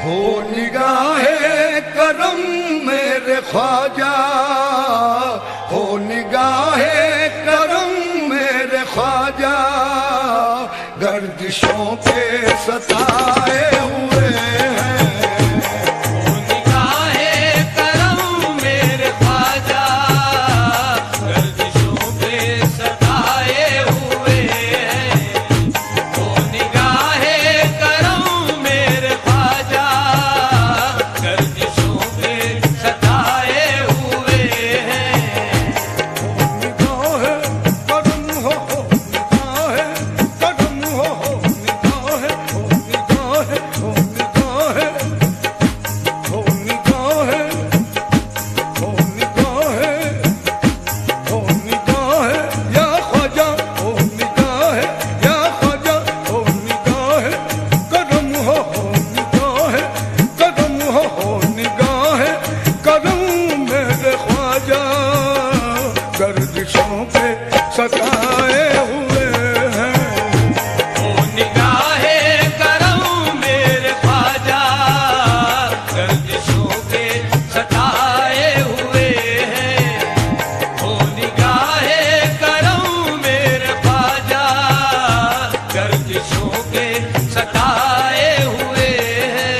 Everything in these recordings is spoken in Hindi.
हो निगाहे करम मेरे ख्वाजा, हो निगाहे करम मेरे ख्वाजा, गर्दिशों के सताए हुए हैं। हो निगाहे करम मेरे ख्वाजा, गर्दिशों के सताए हुए हैं। हो निगाहे करम मेरे ख्वाजा, गर्दिशों के सताए हुए हैं। निगाहे करम हो निगाहे करम हो निगाहे निगाहे निगाहे निगाहे निगाहे निगाहे या ख्वाजा हो निगाहे या ख्वाजा हो निगाहे करम हो निगाहे करम हो निगाहे करम मेरे ख्वाजा, गर्दिशों पे सताए हुए हैं। हो निगाहे करम मेरे ख्वाजा, गर्दिशों के सताए हुए हैं। हो निगाहे करम मेरे ख्वाजा, गर्दिशों के सताए हुए हैं।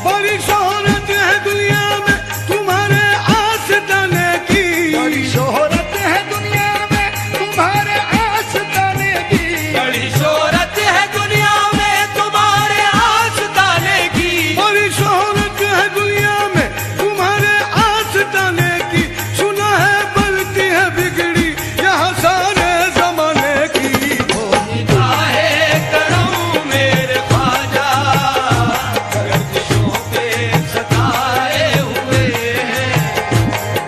बड़ी शोहरत है दुनिया में तुम्हारे आस्ताने की, बड़ी शोहरत है दुनिया में तुम्हारे आस्ताने की, बड़ी शोहरत है दुनिया में तुम्हारे आस्ताने की, बड़ी शोहरत है दुनिया में तुम्हारे आस्ताने की। सुना है बनती है बिगड़ी यहाँ सारे जमाने की। हो निगाहे करम मेरे ख्वाजा, गर्दिशों के सताए हुए हैं।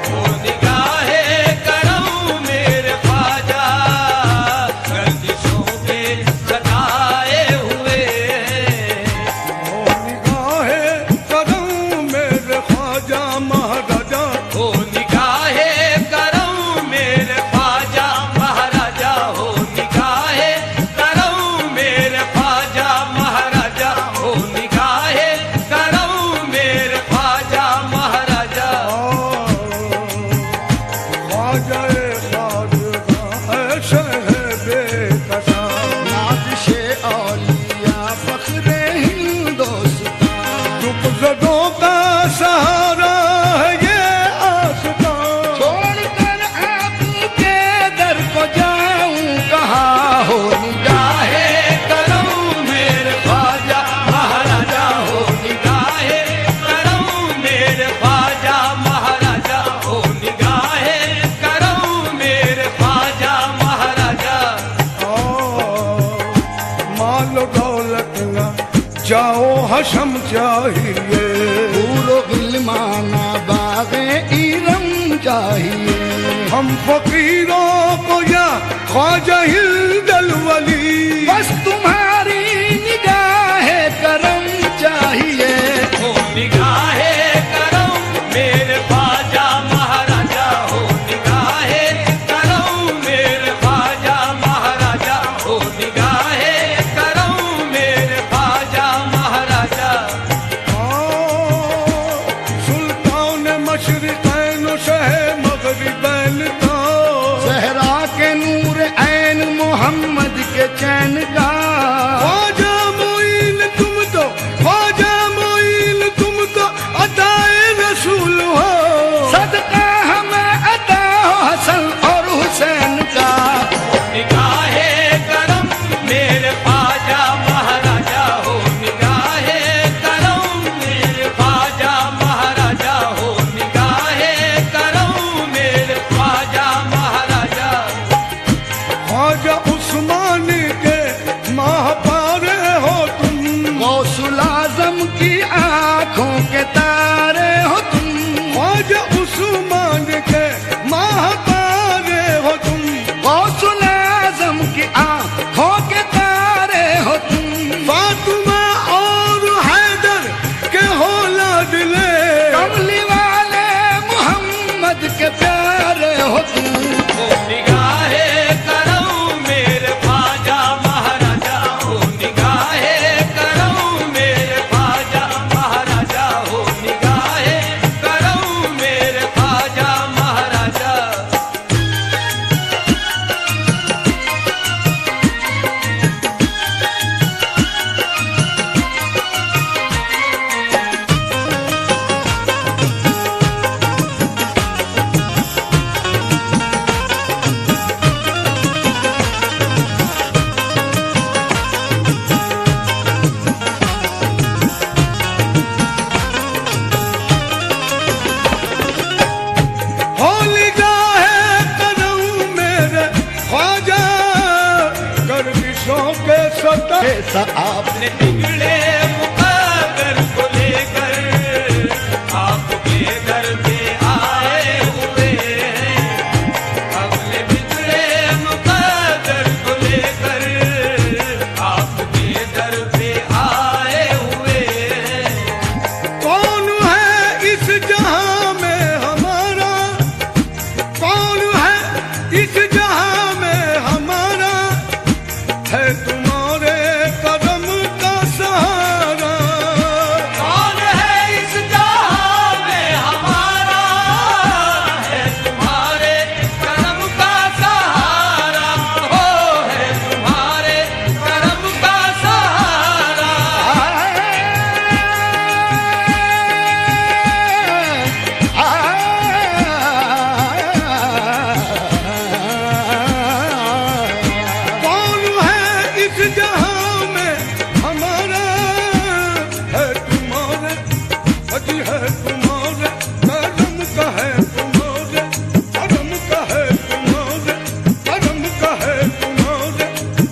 हो निगाहे करम मेरे ख्वाजा, गर्दिशों के सताए हुए हैं। निगाहे करम मेरे ख्वाजा महाराजा, हो निगाहे करम मेरे ख्वाजा महाराजा, हो निगाहे करम मेरे ख्वाजा महाराजा, हो निगाहे करम मेरे ख्वाजा महाराजा। ख्वाजा ख्वाजा शहबे कसा, नाज़िशे औलिया फ़ख्रे हिंदुस्तान, दुखज़दों का सहारा है ये आस्तान। छोड़कर आपके दर को जाऊं कहाँ, हो निगाहे करम मेरे ख्वाजा महाराजा, हो निगाहे करम मेरे ख्वाजा महाराजा, हो निगाहे करम मेरे ख्वाजा महाराजा। मालो दौलत न जाओ हशम चाहिए, पूरो गिलमाना बागे इरम चाहिए। हम फकीरों को या ख्वाजा हिंदल वली, बस तुम्हारी निगाहे करम चाहिए। हो निगाहे करम मेरे ख्वाजा महाराजा, हो निगाहे करम मेरे ख्वाजा महाराजा, हो निगाहे करम मेरे ख्वाजा महाराजा। सुल्तान मशरिक़ैन शह मग़रिबैन था, ज़हरा के नूर ऐन मोहम्मद के चैन का। ख्वाजा मोइन तुम तो, ख्वाजा मोइन तुम तो अताए रसूल हो, सदका हमें अता हो हसन और हुसैन का। निगाहे करम मेरे ख्वाजा महाराजा, हो निगाहे करम मेरे ख्वाजा महाराजा, हो निगाहे करम मेरे ख्वाजा महाराजा। ख्वाजा उस्मान के महापारे हो तुम, गौसुल आज़म की आँखों के तारे हो तुम। ख्वाजा उस्मान के महापारे हो तुम, गौसुल आज़म की आँखों के तारे हो तुम। फातिमा और हैदर के हो लाडले, कमली वाले मोहम्मद के प्यारे हो तुम। हो निगाहे करम मेरे ख्वाजा महाराजा, हो निगाहे करम मेरे ख्वाजा महाराजा। कैसा आपने बिगड़े मुकद्दर को लेकर आपके दर पे आए हुए हैं। अपने बिगड़े मुकद्दर को लेकर आपके दर पे आए हुए हैं। कौन है इस जहां में हमारा, कौन है इस जहां में हमारा, है तुम्हारे कदम का सहारा। कौन है इस जहां में हमारा, है तुम्हारे करम का सहारा, हो है तुम्हारे करम का सहारा। कौन है इस जहां में हमारा, है तुम्हारे, अजी है तुम्हारे करम का, है तुम्हारे करम का, है तुम्हारे करम का, है तुम्हारे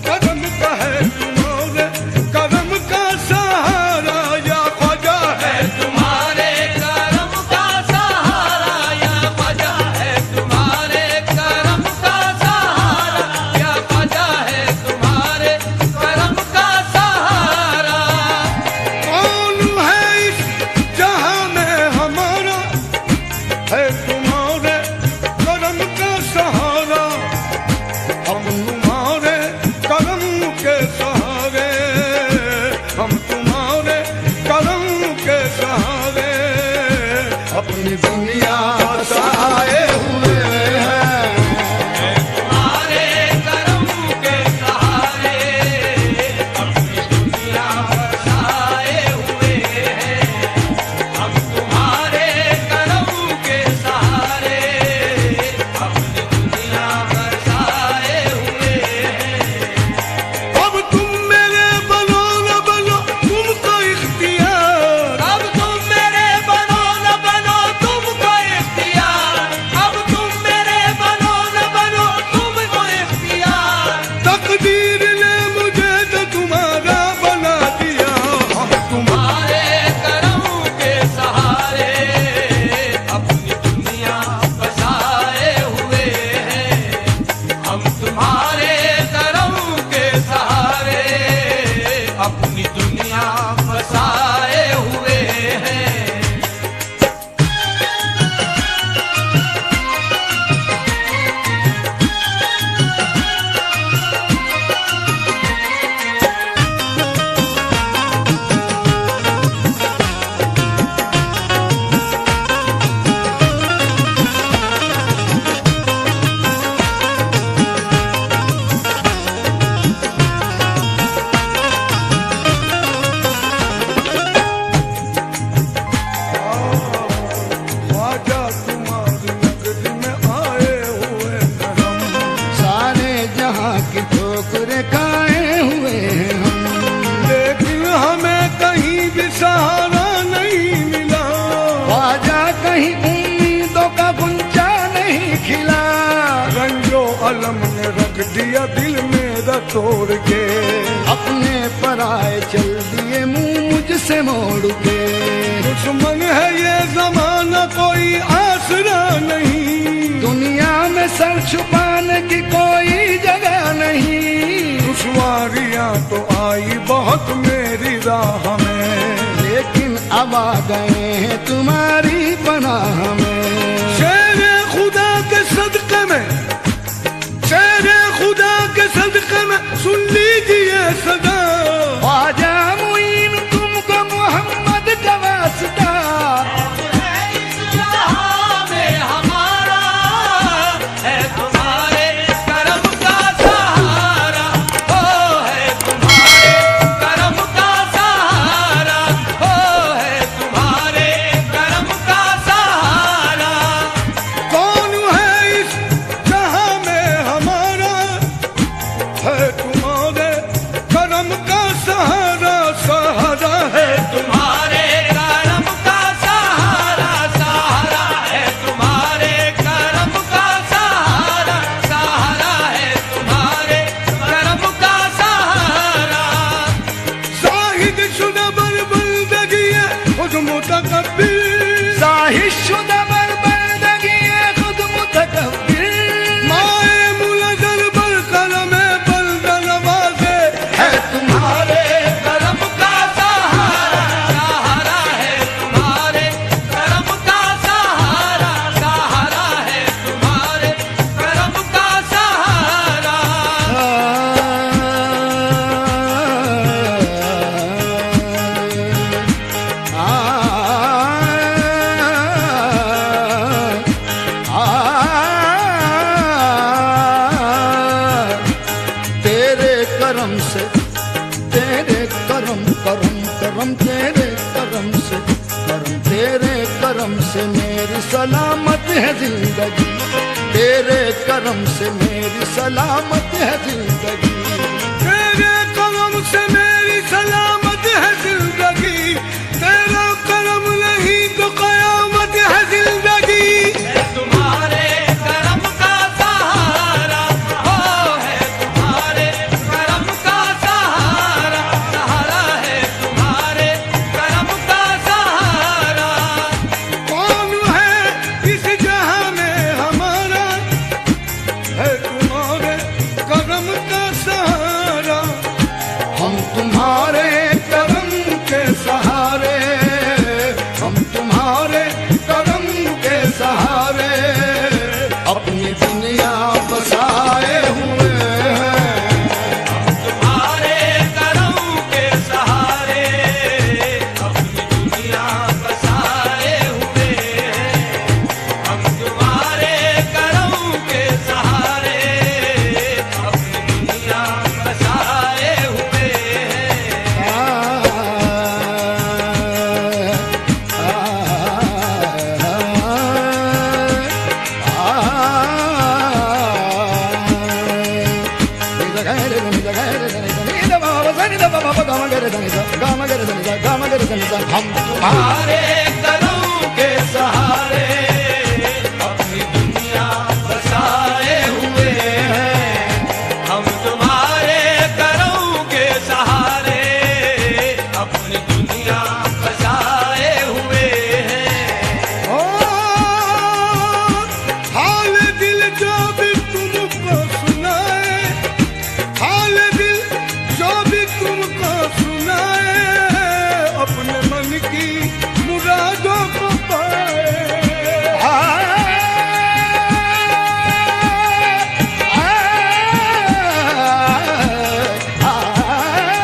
करम का, है तुम्हारे करम का सहारा या ख्वाजा है। तुम्हारे करम का सहारा या ख्वाजा है, तुम्हारे करम का सहारा या ख्वाजा है, तुम्हारे करम का सहारा। कौन है इस जहां में हमारा, है तुम्हारे करम का सहारा। हम तुम्हारे करम के सहारे, हम तुम्हारे करम के सहारे अपनी दुनिया बसाए हुए हैं। तुम्हारे करम के सहारे अपनी दुनिया बसाए हुए हैं। हम तुम्हारे करम के सहारे अपनी दुनिया बसाए हुए हैं। अब तुम मेरे बनो न बनो तुमको इख्तियार, अब तुम मेरे बनो न बनो तुमको इख्तियार, अब तुम मेरे बनो न बनो तुमको इख्तियार। तकदीर ने मुझे तो तुम्हारा बना दिया। हम तुम्हारे करम के सहारे अपनी दुनिया बसाए हुए हैं। हम तुम्हारे करम के सहारे अपनी दुनिया बसाए हुए हैं। ख्वाजा तुम्हारी नगरी में आए हुए हैं हम, सारे जहां की ठोकरें खाए हुए हैं हम। लेकिन हमें कहीं भी सहारा नहीं मिला। ख्वाजा कहीं उम्मीदों का गुंजा नहीं खिला। रंजो अलम ने रख दिया दिल मेरा तोड़ के, अपने पराए चल दिए मुंह मुझसे मोड़ के। दुश्मन है ये जमाना कोई आसरा नहीं। दुनिया में सर छुपाने की कोई जगह नहीं। दुश्वारियां तो आई बहुत मेरी राह में, लेकिन अब आ गए हैं तुम्हारी पनाह में। शेरे खुदा के सदक़े में, शेरे खुदा के सदक़े में सुन लीजिए सदा। ख्वाजा मुईन तुमको मोहम्मद का वास्ता। इस जहां में हमारा है तुम्हारे करम का सहारा, हो है तुम्हारे करम का सहारा, हो है तुम्हारे करम का सहारा। कौन है इस जहां में हमारा, है तुम्हारे करम का मुतकब्बिर साहिशुदा बर्बरदगी खुद मुतकब्बिर माए मुलजर बर करम बंद नवाज़े है तुम्हारे करम का सहारा सहारा है तुम्हारे करम का सहारा सहारा है तुम्हारे करम का सहारा तेरे करम से तेरे करम करम करम तेरे करम से करम तेरे करम से मेरी सलामत है जिंदगी तेरे करम से मेरी सलामत है जिंदगी तेरे करम से मेरी सलामत है जिंदगी तेरा करम नहीं तो कयामत है जिंदगी तुम्हारे करम का सहारा हो है तुम्हारे करम का सहारा सहारा है तुम्हारे करम का सहारा कौन है इस जहां में हमारा है तुम्हारे करम का सहारा हम तुम्हारे करम के सहारे हम तुम्हारे करम के सहारे अपनी दुनिया बसाए हुए हैं तुम्हारे करम के सहारे अपनी दुनिया बसाए हुए हैं हम तुम्हारे करम के सहारे अपनी दुनिया बसाए हुए हैं हम तुम्हारे करम के सहारे अपनी दुनिया बसाए हुए हैं हम तुम्हारे करम के सहारे अपनी दुनिया बसाए हुए हैं ओ हाल दिल जो भी तुमको सुनाए हाल दिल जो भी तुमको सुनाए अपने मन की मुरादों को पाए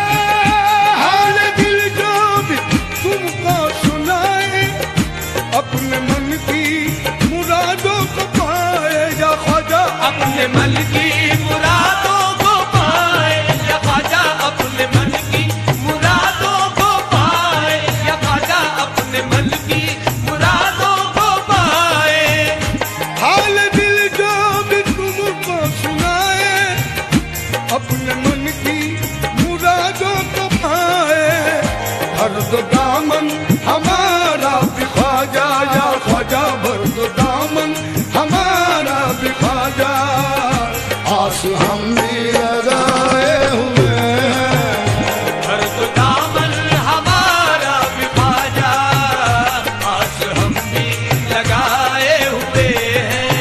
हाल दिल जो भी तुमको सुनाए अपने मन की मुरादों को पाए या ख्वाजा अपने मन की मुरादों को पाए या ख्वाजा अपने मन की मुरादों को पाए या ख्वाजा अपने मन की मुरादों को पाए हाल दिल जो भी तुमको सुनाए अपने मन की मुरादों को पाए भर दो दामन हमारा भी ख्वाजा या ख्वाजा भर दो दामन हमारा भी ख्वाजा आस हम भी लगाए हुए हैं हर तो दामन हमारा भी ख्वाजा आस हम भी लगाए हुए हैं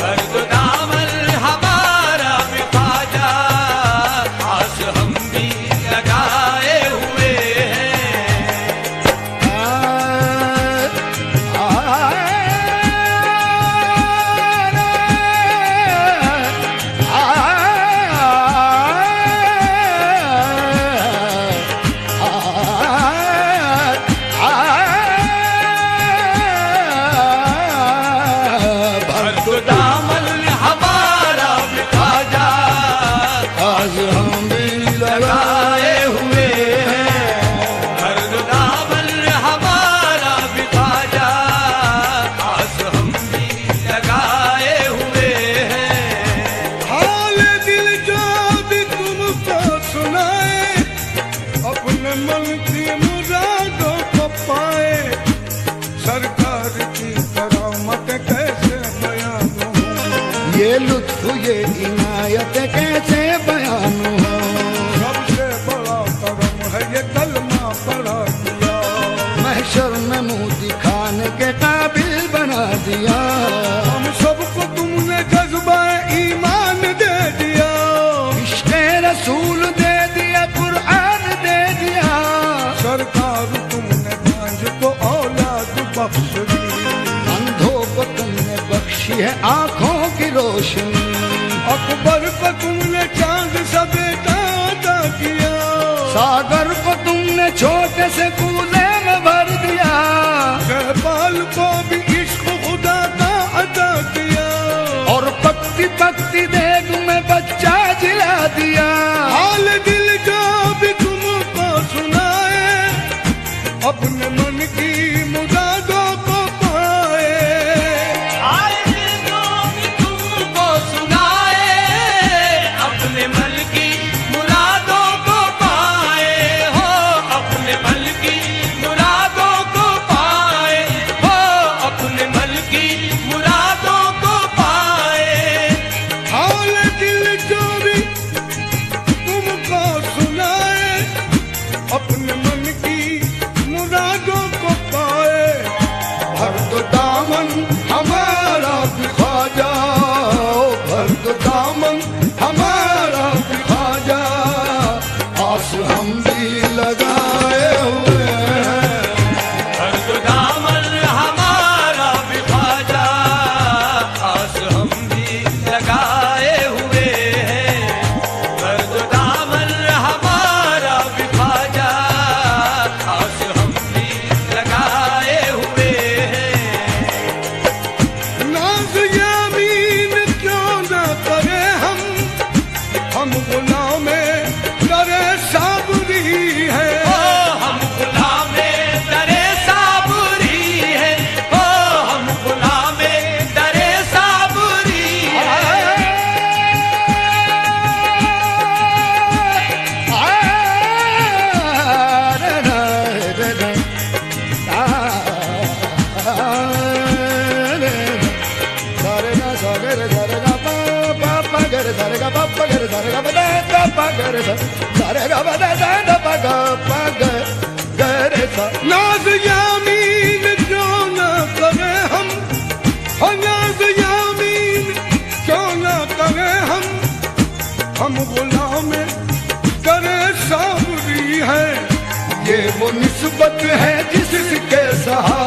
हर तो दामन हमारा भी ख्वाजा आस हम भी लगाए हुए ये इनायत कैसे बयान हो। सबसे बड़ा करम है ये कलमा पढ़ा दिया। महशर में रोशनी। अकबर को तुमने चांद सवेरा अदा किया, सागर को तुमने छोटे से कूले में भर दिया, सहपाल को भी इश्क खुदा का अदा किया, और पकती पकती देग में बच्चा जिला दिया। हाल दिल जो भी तुमको सुनाए, अपने मन की मुरादों को पाए। हाल दिल जो भी तुमको सुनाए, अपने मन की मुरादों को पाए हो, अपने मन की मुरादों को पाए हो, अपने मन की मुरादों को पाए। हाल दिल जो भी तुमको सुनाए, अपने मन की मुरादों को पाए। भर दो दामन हमारा भी ख्वाजा, भर दो दामन हमारा भी ख्वाजा, आस हम भी लगाए हुए हैं। भर दो दामन हमारा भी ख्वाजा, आस हम भी लगाए हुए हैं। भर दो दामन हमारा भी ख्वाजा, आस हम भी लगाए हुए हैं। नाज़ यामीन क्यों न करे हम गुलामे करे साबरी है। ओ हम गुलामे दरे साबरी है, ओ हम गुलामे दरे साबरी है। नाज़ यामीन क्यों न करे हम, नाज़ यामीन क्यों न करे हम गुलामे करे साबरी है। ये वो निस्बत है जिसके सहारे